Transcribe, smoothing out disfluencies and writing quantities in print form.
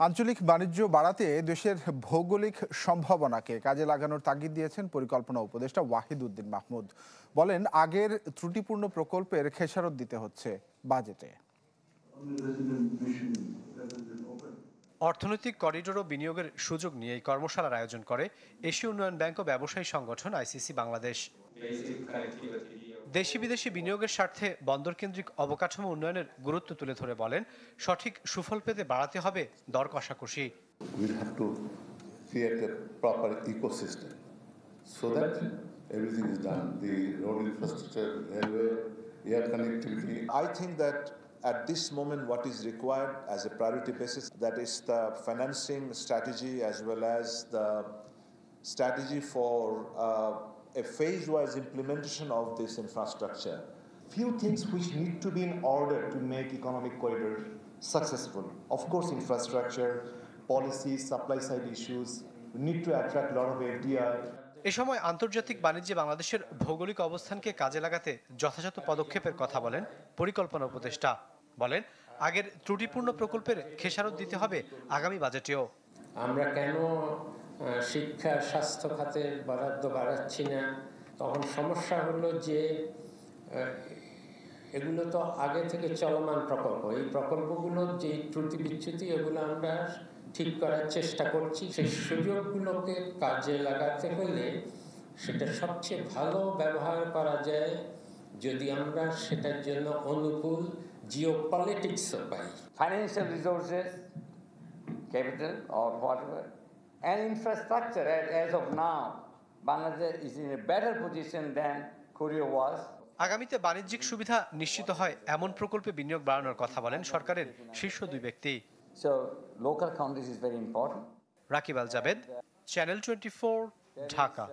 আঞ্চলিক বাণিজ্য বাড়াতে দেশের ভৌগোলিক সম্ভাবনাকে কাজে লাগানোর তাগিদ দিয়েছেন পরিকল্পনা উপদেষ্টা ওয়াহিদ উদ্দিন মাহমুদ। বলেন, আগের ত্রুটিপূর্ণ প্রকল্পের খেসারত দিতে হচ্ছে বাজেটে। অর্থনৈতিক করিডোর ও বিনিয়োগের সুযোগ নিয়ে এই কর্মশালার আয়োজন করে এশীয় উন্নয়ন ব্যাংক ও ব্যবসায়ী সংগঠন আইসিসি বাংলাদেশ। দেশি বিদেশি বিনিয়োগের স্বার্থে বন্দরকেন্দ্রিক অবকাঠামো উন্নয়নের গুরুত্ব তুলে ধরে বলেন, সঠিক সুফল পেতে বাড়াতে হবে দর কষাকষি। We'll have to create a proper ecosystem so that everything is done. The road infrastructure, railway, air connectivity. I think that at this moment what is required as a priority basis, that is the financing strategy as well as the strategy for a phase-wise implementation of this infrastructure. Few things which need to be in order to make economic corridor successful. Of course, infrastructure, policy, supply side issues. We need to attract a lot of FDI. এ সময় আন্তর্জাতিক বাণিজ্যে বাংলাদেশের ভৌগোলিক অবস্থানকে কাজে লাগাতে যথাযথ পদক্ষেপের কথা বলেন পরিকল্পনা উপদেষ্টা। বলেন, আগের ত্রুটিপূর্ণ প্রকল্পের খেসারত দিতে হবে আগামী বাজেটেও। আমরা কেন শিক্ষা স্বাস্থ্য খাতের বরাদ্দ বাড়াচ্ছি না? তখন সমস্যা হলো যে এগুলো তো আগে থেকে চলমান প্রকল্প, এই প্রকল্পগুলোর যে ত্রুটি বিচ্যুতি এগুলো আমরা ঠিক করার চেষ্টা করছি। সেই সুযোগগুলোকে কাজে লাগাতে হলে সেটা সবচেয়ে ভালো ব্যবহার করা যায় যদি আমরা সেটার জন্য অনুকূল জিওপলিটিক্সও পাই। Financial resources, capital or whatever, and infrastructure as of now, Bangladesh is in a better position than Korea was. আগামীতে বাণিজ্যিক সুবিধা নিশ্চিত হয় এমন প্রকল্পে বিনিয়োগ বাড়ানোর কথা বলেন সরকারের শীর্ষ দুই ব্যক্তি। So local countries is very important. Rakib Al Jabed, channel 24, Dhaka.